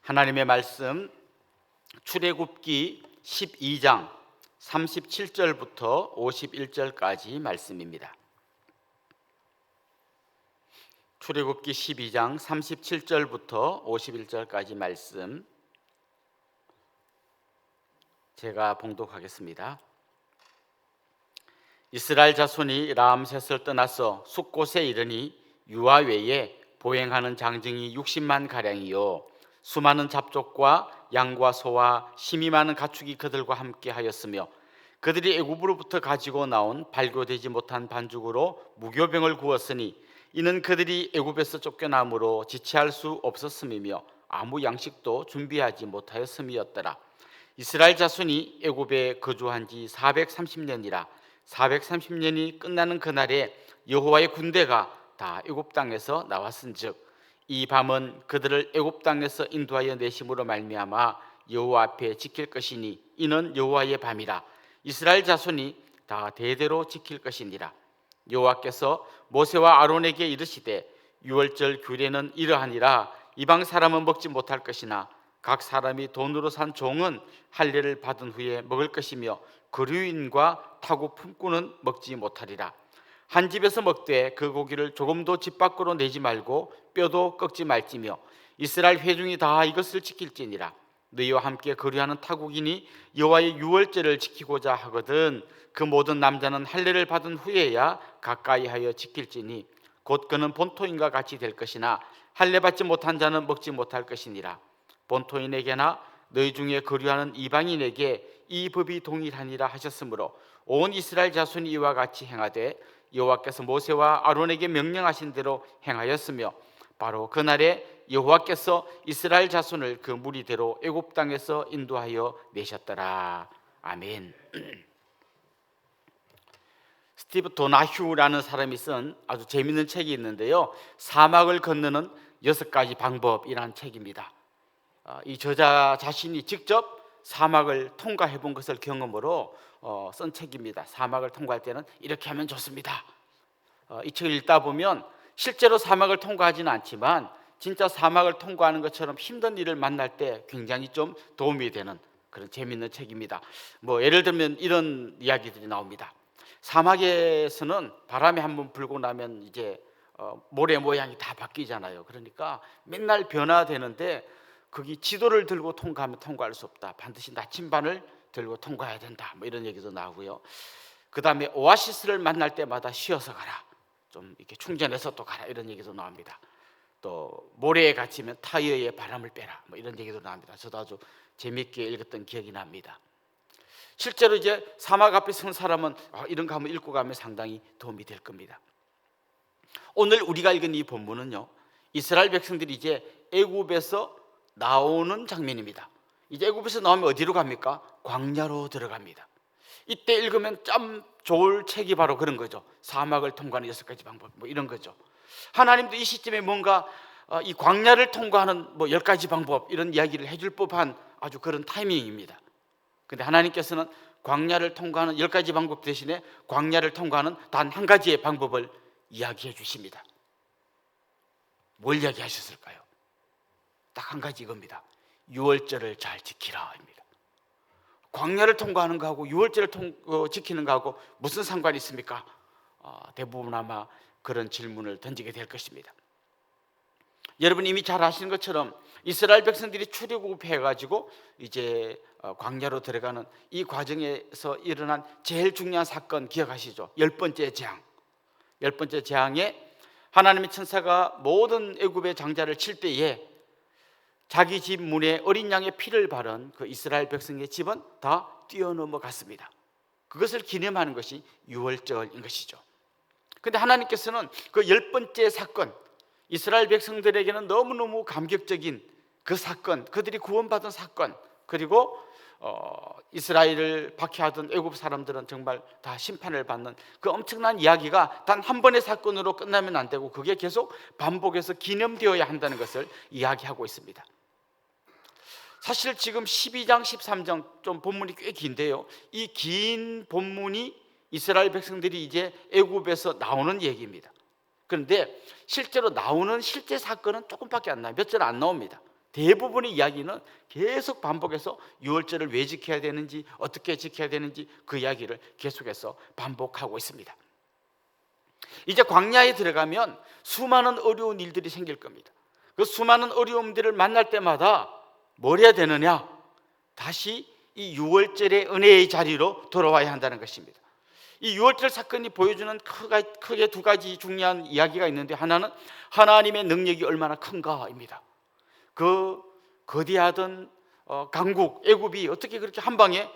하나님의 말씀 출애굽기 12장 37절부터 51절까지 말씀입니다. 출애굽기 12장 37절부터 51절까지 말씀 제가 봉독하겠습니다. 이스라엘 자손이 라암셋을 떠나서 숫곳에 이르니 유아 외에 보행하는 장정이 60만 가량이요 수많은 잡족과 양과 소와 심이 많은 가축이 그들과 함께 하였으며 그들이 애굽으로부터 가지고 나온 발교되지 못한 반죽으로 무교병을 구웠으니 이는 그들이 애굽에서 쫓겨남으로 지체할 수 없었음이며 아무 양식도 준비하지 못하였음이었더라. 이스라엘 자손이 애굽에 거주한 지 430년이라 430년이 끝나는 그날에 여호와의 군대가 다 애굽 땅에서 나왔은즉 이 밤은 그들을 애굽 땅에서 인도하여 내심으로 말미암아 여호와 앞에 지킬 것이니 이는 여호와의 밤이라. 이스라엘 자손이 다 대대로 지킬 것이니라. 여호와께서 모세와 아론에게 이르시되 유월절 규례는 이러하니라. 이방 사람은 먹지 못할 것이나 각 사람이 돈으로 산 종은 할례를 받은 후에 먹을 것이며 거류인과 타고 품꾼은 먹지 못하리라. 한 집에서 먹되 그 고기를 조금도 집 밖으로 내지 말고 뼈도 꺾지 말지며 이스라엘 회중이 다 이것을 지킬지니라. 너희와 함께 거류하는 타국인이 여호와의 유월절을 지키고자 하거든 그 모든 남자는 할례를 받은 후에야 가까이하여 지킬지니 곧 그는 본토인과 같이 될 것이나 할례 받지 못한 자는 먹지 못할 것이니라. 본토인에게나 너희 중에 거류하는 이방인에게 이 법이 동일하니라 하셨으므로 온 이스라엘 자손이 이와 같이 행하되 여호와께서 모세와 아론에게 명령하신 대로 행하였으며 바로 그날에 여호와께서 이스라엘 자손을 그 무리대로 애굽 땅에서 인도하여 내셨더라. 아멘. 스티브 도나휴라는 사람이 쓴 아주 재미있는 책이 있는데요, 사막을 건너는 6가지 방법이라는 책입니다. 이 저자 자신이 직접 사막을 통과해 본 것을 경험으로 쓴 책입니다. 사막을 통과할 때는 이렇게 하면 좋습니다. 이 책을 읽다 보면 실제로 사막을 통과하지는 않지만 진짜 사막을 통과하는 것처럼 힘든 일을 만날 때 굉장히 좀 도움이 되는 그런 재미있는 책입니다. 예를 들면 이런 이야기들이 나옵니다. 사막에서는 바람이 한번 불고 나면 이제 모래 모양이 다 바뀌잖아요. 그러니까 맨날 변화되는데 거기 지도를 들고 통과하면 통과할 수 없다. 반드시 나침반을 들고 통과해야 된다. 이런 얘기도 나오고요. 그 다음에 오아시스를 만날 때마다 쉬어서 가라. 좀 이렇게 충전해서 또 가라. 이런 얘기도 나옵니다. 또 모래에 갇히면 타이어에 바람을 빼라. 이런 얘기도 나옵니다. 저도 아주 재미있게 읽었던 기억이 납니다. 실제로 이제 사막 앞에 선 사람은 이런 거 한번 읽고 가면 상당히 도움이 될 겁니다. 오늘 우리가 읽은 이 본문은요, 이스라엘 백성들이 이제 애굽에서 나오는 장면입니다. 이제 애굽에서 나오면 어디로 갑니까? 광야로 들어갑니다. 이때 읽으면 참 좋을 책이 바로 그런 거죠. 사막을 통과하는 6가지 방법, 이런 거죠. 하나님도 이 시점에 뭔가 이 광야를 통과하는 10가지 방법 이런 이야기를 해줄 법한 아주 그런 타이밍입니다. 근데 하나님께서는 광야를 통과하는 10가지 방법 대신에 광야를 통과하는 단 한 가지의 방법을 이야기해 주십니다. 뭘 이야기하셨을까요? 딱 한 가지 이겁니다. 유월절을 잘 지키라입니다. 광야를 통과하는 거하고 유월절을 지키는 거하고 무슨 상관이 있습니까? 대부분 아마 그런 질문을 던지게 될 것입니다. 여러분 이미 잘 아시는 것처럼 이스라엘 백성들이 출애굽해가지고 이제 광야로 들어가는 이 과정에서 일어난 제일 중요한 사건 기억하시죠? 10번째 재앙. 10번째 재앙에 하나님의 천사가 모든 애굽의 장자를 칠 때에 자기 집 문에 어린 양의 피를 바른 그 이스라엘 백성의 집은 다 뛰어넘어 갔습니다. 그것을 기념하는 것이 유월절인 것이죠. 그런데 하나님께서는 그 10번째 사건, 이스라엘 백성들에게는 너무너무 감격적인 그 사건, 그들이 구원받은 사건, 그리고 이스라엘을 박해하던 애굽 사람들은 정말 다 심판을 받는 그 엄청난 이야기가 단 한 번의 사건으로 끝나면 안 되고 그게 계속 반복해서 기념되어야 한다는 것을 이야기하고 있습니다. 사실 지금 12장, 13장 좀 본문이 꽤 긴데요, 이 긴 본문이 이스라엘 백성들이 이제 애굽에서 나오는 얘기입니다. 그런데 실제로 나오는 실제 사건은 조금밖에 안 나요. 몇 절 안 나옵니다. 대부분의 이야기는 계속 반복해서 유월절을 왜 지켜야 되는지, 어떻게 지켜야 되는지 그 이야기를 계속해서 반복하고 있습니다. 이제 광야에 들어가면 수많은 어려운 일들이 생길 겁니다. 그 수많은 어려움들을 만날 때마다 뭘 해야 되느냐? 다시 이 유월절의 은혜의 자리로 돌아와야 한다는 것입니다. 이 유월절 사건이 보여주는 크게 두 가지 중요한 이야기가 있는데, 하나는 하나님의 능력이 얼마나 큰가입니다. 그 거대하던 강국 애굽이 어떻게 그렇게 한 방에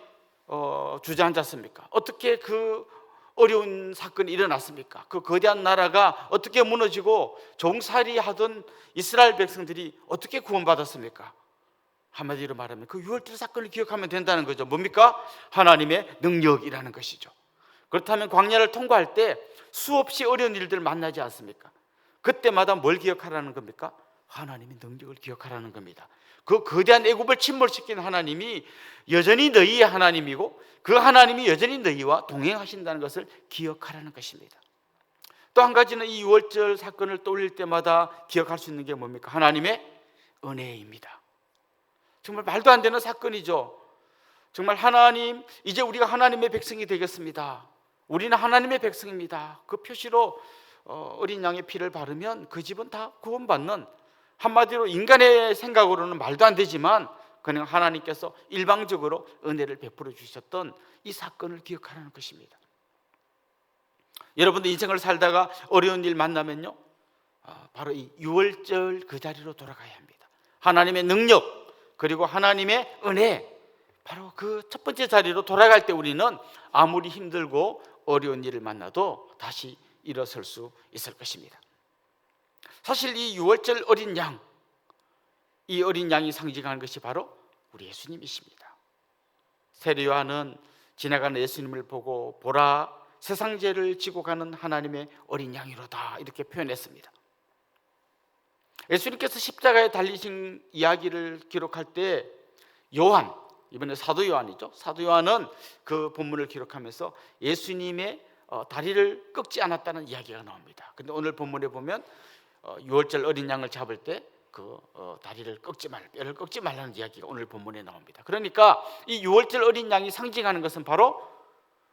주저앉았습니까? 어떻게 그 어려운 사건이 일어났습니까? 그 거대한 나라가 어떻게 무너지고 종살이 하던 이스라엘 백성들이 어떻게 구원받았습니까? 한마디로 말하면 그 유월절 사건을 기억하면 된다는 거죠. 뭡니까? 하나님의 능력이라는 것이죠. 그렇다면 광야를 통과할 때 수없이 어려운 일들을 만나지 않습니까? 그때마다 뭘 기억하라는 겁니까? 하나님의 능력을 기억하라는 겁니다. 그 거대한 애굽을 침몰시킨 하나님이 여전히 너희의 하나님이고, 그 하나님이 여전히 너희와 동행하신다는 것을 기억하라는 것입니다. 또 한 가지는 이 유월절 사건을 떠올릴 때마다 기억할 수 있는 게 뭡니까? 하나님의 은혜입니다. 정말 말도 안 되는 사건이죠. 정말 하나님, 이제 우리가 하나님의 백성이 되겠습니다. 우리는 하나님의 백성입니다. 그 표시로 어린 양의 피를 바르면 그 집은 다 구원받는, 한마디로 인간의 생각으로는 말도 안 되지만 그냥 하나님께서 일방적으로 은혜를 베풀어 주셨던 이 사건을 기억하라는 것입니다. 여러분들 인생을 살다가 어려운 일 만나면요, 바로 이 유월절 그 자리로 돌아가야 합니다. 하나님의 능력 그리고 하나님의 은혜, 바로 그 첫 번째 자리로 돌아갈 때 우리는 아무리 힘들고 어려운 일을 만나도 다시 일어설 수 있을 것입니다. 사실 이 유월절 어린 양, 이 어린 양이 상징하는 것이 바로 우리 예수님이십니다. 세례 요한은 지나가는 예수님을 보고 보라, 세상 죄를 지고 가는 하나님의 어린 양이로다, 이렇게 표현했습니다. 예수님께서 십자가에 달리신 이야기를 기록할 때 요한, 이번에 사도 요한이죠. 사도 요한은 그 본문을 기록하면서 예수님의 다리를 꺾지 않았다는 이야기가 나옵니다. 근데 오늘 본문에 보면 유월절 어린 양을 잡을 때 그 다리를 꺾지 뼈를 꺾지 말라는 이야기가 오늘 본문에 나옵니다. 그러니까 이 유월절 어린 양이 상징하는 것은 바로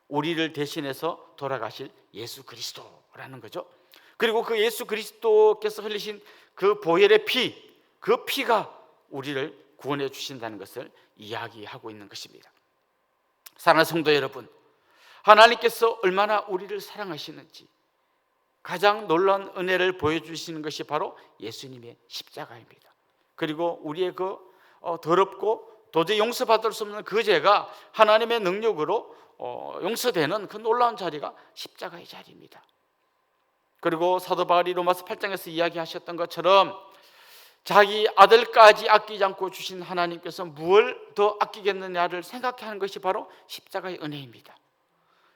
우리를 대신해서 돌아가실 예수 그리스도라는 거죠. 그리고 그 예수 그리스도께서 흘리신 그 보혈의 피, 그 피가 우리를 구원해 주신다는 것을 이야기하고 있는 것입니다. 사랑하는 성도 여러분, 하나님께서 얼마나 우리를 사랑하시는지 가장 놀라운 은혜를 보여주시는 것이 바로 예수님의 십자가입니다. 그리고 우리의 그 더럽고 도저히 용서받을 수 없는 그 죄가 하나님의 능력으로 용서되는 그 놀라운 자리가 십자가의 자리입니다. 그리고 사도 바울이 로마서 8장에서 이야기하셨던 것처럼 자기 아들까지 아끼지 않고 주신 하나님께서 무엇을 더 아끼겠느냐를 생각하는 것이 바로 십자가의 은혜입니다.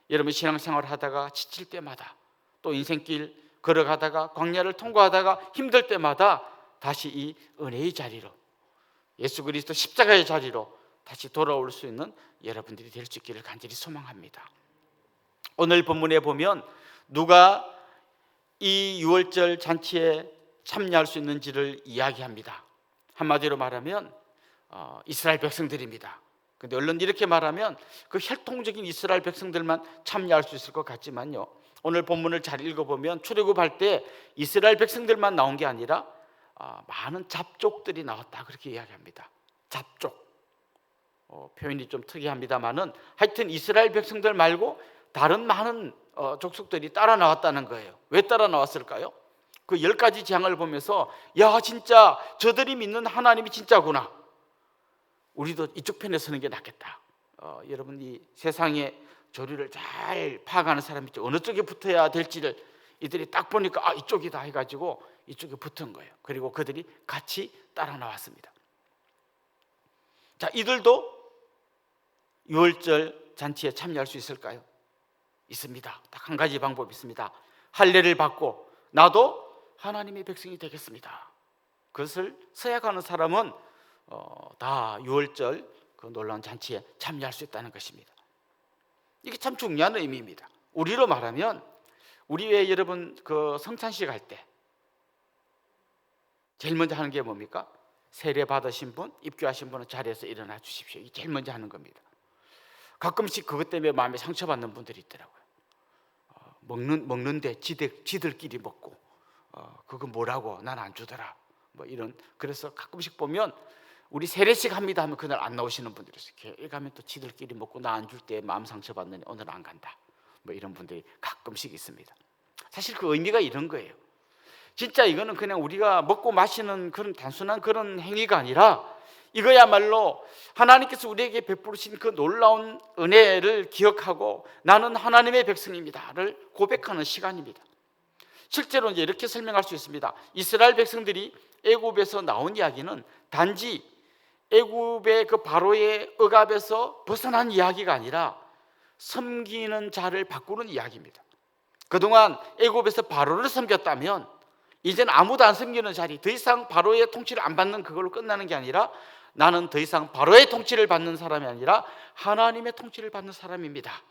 여러분 신앙생활 하다가 지칠 때마다, 또 인생길 걸어가다가 광야를 통과하다가 힘들 때마다 다시 이 은혜의 자리로, 예수 그리스도 십자가의 자리로 다시 돌아올 수 있는 여러분들이 될 수 있기를 간절히 소망합니다. 오늘 본문에 보면 누가 이 유월절 잔치에 참여할 수 있는지를 이야기합니다. 한마디로 말하면 이스라엘 백성들입니다. 근데 얼른 이렇게 말하면 그 혈통적인 이스라엘 백성들만 참여할 수 있을 것 같지만요, 오늘 본문을 잘 읽어보면 출애굽할 때 이스라엘 백성들만 나온 게 아니라 많은 잡족들이 나왔다, 그렇게 이야기합니다. 잡족, 표현이 좀 특이합니다만은 하여튼 이스라엘 백성들 말고 다른 많은 족속들이 따라 나왔다는 거예요. 왜 따라 나왔을까요? 그 10가지 재앙을 보면서 야, 진짜 저들이 믿는 하나님이 진짜구나, 우리도 이쪽 편에 서는 게 낫겠다. 여러분 이 세상의 조류를 잘 파악하는 사람이 있죠. 어느 쪽에 붙어야 될지를 이들이 딱 보니까 이쪽이다 해가지고 이쪽에 붙은 거예요. 그리고 그들이 같이 따라 나왔습니다. 자, 이들도 유월절 잔치에 참여할 수 있을까요? 있습니다. 딱 한 가지 방법이 있습니다. 할례를 받고 나도 하나님의 백성이 되겠습니다. 그것을 서약하는 사람은 다 유월절 그 놀라운 잔치에 참여할 수 있다는 것입니다. 이게 참 중요한 의미입니다. 우리로 말하면 우리 왜 여러분 그 성찬식 할 때 제일 먼저 하는 게 뭡니까? 세례 받으신 분, 입교하신 분은 자리에서 일어나 주십시오. 이게 제일 먼저 하는 겁니다. 가끔씩 그것 때문에 마음에 상처받는 분들이 있더라고요. 먹는데 지들끼리 먹고 그거 뭐라고 난 안 주더라 뭐 이런. 그래서 가끔씩 보면 우리 세례식 합니다 하면 그날 안 나오시는 분들이 있어요. 교회 가면 또 지들끼리 먹고 나 안 줄 때 마음 상처받느니 오늘 안 간다 뭐 이런 분들이 가끔씩 있습니다. 사실 그 의미가 이런 거예요. 진짜 이거는 그냥 우리가 먹고 마시는 그런 단순한 그런 행위가 아니라 이거야말로 하나님께서 우리에게 베푸신 그 놀라운 은혜를 기억하고 나는 하나님의 백성입니다를 고백하는 시간입니다. 실제로 이제 이렇게 설명할 수 있습니다. 이스라엘 백성들이 애굽에서 나온 이야기는 단지 애굽의 그 바로의 억압에서 벗어난 이야기가 아니라 섬기는 자를 바꾸는 이야기입니다. 그동안 애굽에서 바로를 섬겼다면 이제는 아무도 안 섬기는 자리, 더 이상 바로의 통치를 안 받는 그걸로 끝나는 게 아니라 나는 더 이상 바로의 통치를 받는 사람이 아니라 하나님의 통치를 받는 사람입니다.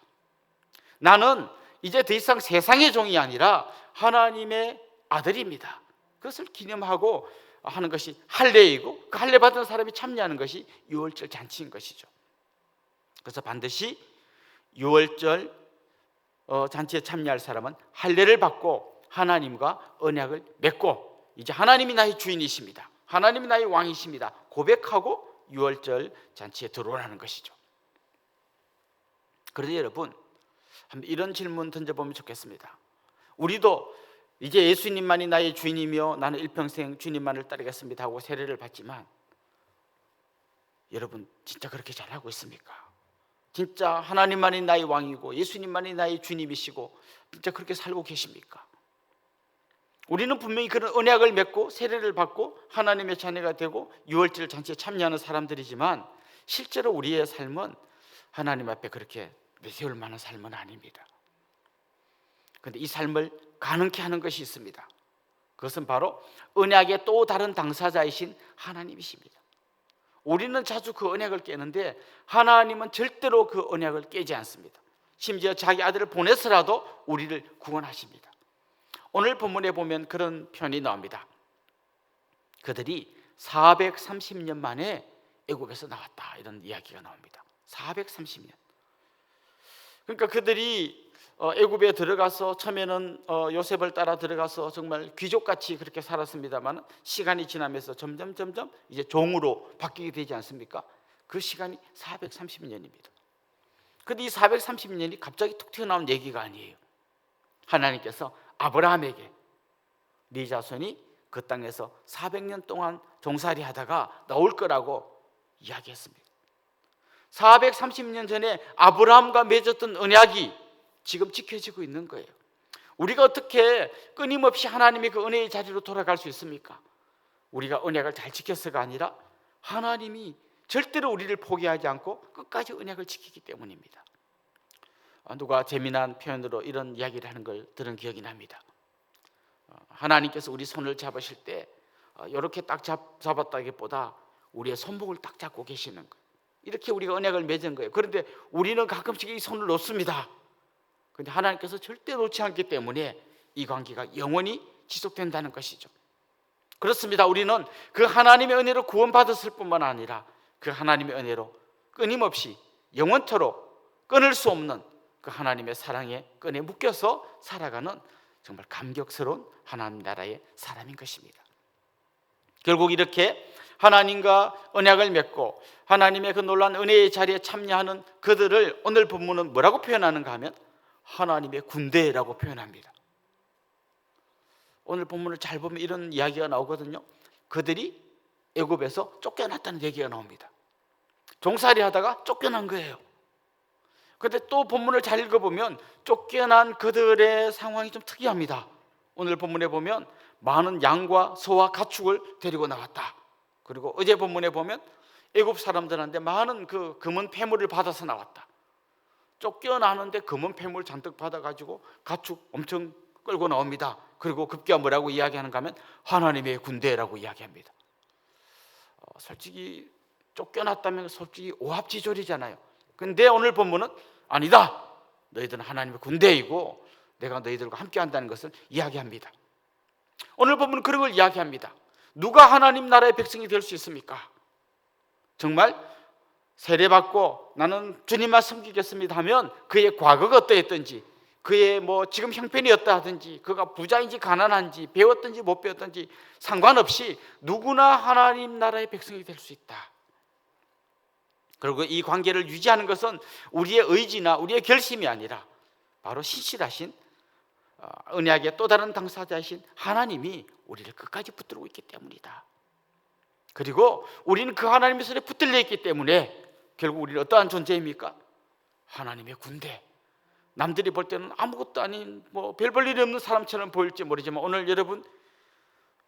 나는 이제 더 이상 세상의 종이 아니라 하나님의 아들입니다. 그것을 기념하고 하는 것이 할례이고 그 할례 받은 사람이 참여하는 것이 유월절 잔치인 것이죠. 그래서 반드시 유월절 잔치에 참여할 사람은 할례를 받고 하나님과 언약을 맺고 이제 하나님이 나의 주인이십니다, 하나님이 나의 왕이십니다 고백하고 유월절 잔치에 들어오라는 것이죠. 그런데 여러분, 한번 이런 질문 던져보면 좋겠습니다. 우리도 이제 예수님만이 나의 주인이며 나는 일평생 주님만을 따르겠습니다 하고 세례를 받지만 여러분 진짜 그렇게 잘하고 있습니까? 진짜 하나님만이 나의 왕이고 예수님만이 나의 주님이시고 진짜 그렇게 살고 계십니까? 우리는 분명히 그런 언약을 맺고 세례를 받고 하나님의 자녀가 되고 유월절 잔치에 참여하는 사람들이지만 실제로 우리의 삶은 하나님 앞에 그렇게 내세울 만한 삶은 아닙니다. 그런데 이 삶을 가능케 하는 것이 있습니다. 그것은 바로 언약의 또 다른 당사자이신 하나님이십니다. 우리는 자주 그 언약을 깨는데 하나님은 절대로 그 언약을 깨지 않습니다. 심지어 자기 아들을 보내서라도 우리를 구원하십니다. 오늘 본문에 보면 그런 표현이 나옵니다. 그들이 430년 만에 애굽에서 나왔다 이런 이야기가 나옵니다. 430년. 그러니까 그들이 애굽에 들어가서 처음에는 요셉을 따라 들어가서 정말 귀족같이 그렇게 살았습니다만 시간이 지나면서 점점 이제 종으로 바뀌게 되지 않습니까? 그 시간이 430년입니다. 그런데 이 430년이 갑자기 툭 튀어나온 얘기가 아니에요. 하나님께서 아브라함에게 네 자손이 그 땅에서 400년 동안 종살이 하다가 나올 거라고 이야기했습니다. 430년 전에 아브라함과 맺었던 언약이 지금 지켜지고 있는 거예요. 우리가 어떻게 끊임없이 하나님의 그 은혜의 자리로 돌아갈 수 있습니까? 우리가 언약을 잘 지켰어가 아니라 하나님이 절대로 우리를 포기하지 않고 끝까지 언약을 지키기 때문입니다. 누가 재미난 표현으로 이런 이야기를 하는 걸 들은 기억이 납니다. 하나님께서 우리 손을 잡으실 때 이렇게 딱 잡았다기보다 우리의 손목을 딱 잡고 계시는 거예요. 이렇게 우리가 언약을 맺은 거예요. 그런데 우리는 가끔씩 이 손을 놓습니다. 그런데 하나님께서 절대 놓지 않기 때문에 이 관계가 영원히 지속된다는 것이죠. 그렇습니다. 우리는 그 하나님의 은혜로 구원받았을 뿐만 아니라 그 하나님의 은혜로 끊임없이 영원토록 끊을 수 없는 그 하나님의 사랑에 끈에 묶여서 살아가는 정말 감격스러운 하나님 나라의 사람인 것입니다. 결국 이렇게 하나님과 언약을 맺고 하나님의 그 놀라운 은혜의 자리에 참여하는 그들을 오늘 본문은 뭐라고 표현하는가 하면 하나님의 군대라고 표현합니다. 오늘 본문을 잘 보면 이런 이야기가 나오거든요. 그들이 애굽에서 쫓겨났다는 얘기가 나옵니다. 종살이 하다가 쫓겨난 거예요. 그런데 또 본문을 잘 읽어보면 쫓겨난 그들의 상황이 좀 특이합니다. 오늘 본문에 보면 많은 양과 소와 가축을 데리고 나왔다. 그리고 어제 본문에 보면 애굽 사람들한테 많은 그 금은 폐물을 받아서 나왔다. 쫓겨나는데 금은 폐물 잔뜩 받아가지고 가축 엄청 끌고 나옵니다. 그리고 급기야 뭐라고 이야기하는가 하면 하나님의 군대라고 이야기합니다. 솔직히 쫓겨났다면 솔직히 오합지졸이잖아요. 근데 오늘 본문은 아니다. 너희들은 하나님의 군대이고 내가 너희들과 함께 한다는 것을 이야기합니다. 오늘 본문은 그런 걸 이야기합니다. 누가 하나님 나라의 백성이 될 수 있습니까? 정말 세례받고 나는 주님만 섬기겠습니다 하면 그의 과거가 어떠했든지, 그의 지금 형편이 어떠하든지, 그가 부자인지 가난한지, 배웠든지 못 배웠든지 상관없이 누구나 하나님 나라의 백성이 될 수 있다. 그리고 이 관계를 유지하는 것은 우리의 의지나 우리의 결심이 아니라 바로 신실하신 언약의 또 다른 당사자이신 하나님이 우리를 끝까지 붙들고 있기 때문이다. 그리고 우리는 그 하나님의 손에 붙들려 있기 때문에 결국 우리는 어떠한 존재입니까? 하나님의 군대. 남들이 볼 때는 아무것도 아닌 별 볼 일이 없는 사람처럼 보일지 모르지만 오늘 여러분,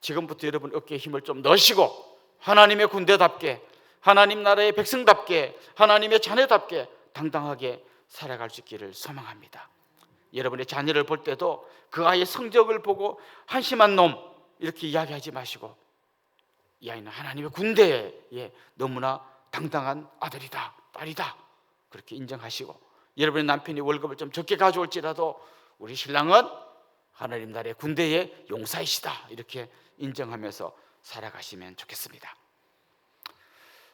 지금부터 여러분 어깨에 힘을 좀 넣으시고 하나님의 군대답게, 하나님 나라의 백성답게, 하나님의 자녀답게 당당하게 살아갈 수 있기를 소망합니다. 여러분의 자녀를 볼 때도 그 아이의 성적을 보고 한심한 놈 이렇게 이야기하지 마시고, 이 아이는 하나님의 군대에 너무나 당당한 아들이다, 딸이다, 그렇게 인정하시고, 여러분의 남편이 월급을 좀 적게 가져올지라도 우리 신랑은 하나님 나라의 군대의 용사이시다, 이렇게 인정하면서 살아가시면 좋겠습니다.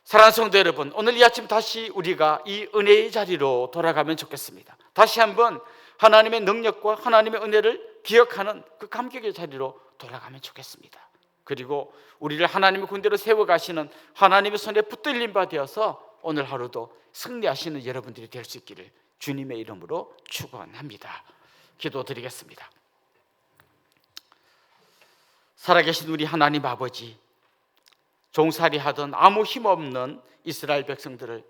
사랑하는 성도 여러분, 오늘 이 아침 다시 우리가 이 은혜의 자리로 돌아가면 좋겠습니다. 다시 한번 하나님의 능력과 하나님의 은혜를 기억하는 그 감격의 자리로 돌아가면 좋겠습니다. 그리고 우리를 하나님의 군대로 세워가시는 하나님의 손에 붙들린 바 되어서 오늘 하루도 승리하시는 여러분들이 될 수 있기를 주님의 이름으로 축원합니다. 기도드리겠습니다. 살아계신 우리 하나님 아버지, 종살이하던 아무 힘없는 이스라엘 백성들을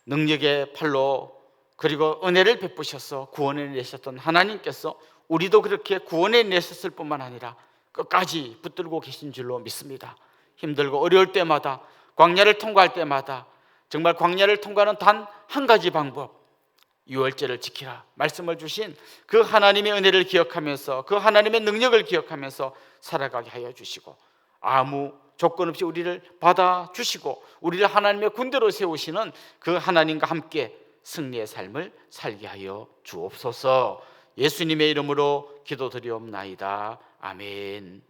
능력의 팔로 그리고 은혜를 베푸셔서 구원해 내셨던 하나님께서 우리도 그렇게 구원해 내셨을 뿐만 아니라 끝까지 붙들고 계신 줄로 믿습니다. 힘들고 어려울 때마다, 광야를 통과할 때마다 정말 광야를 통과하는 단 한 가지 방법, 유월절을 지키라 말씀을 주신 그 하나님의 은혜를 기억하면서 그 하나님의 능력을 기억하면서 살아가게 하여 주시고, 아무 조건 없이 우리를 받아주시고 우리를 하나님의 군대로 세우시는 그 하나님과 함께 승리의 삶을 살게 하여 주옵소서. 예수님의 이름으로 기도드리옵나이다. 아멘.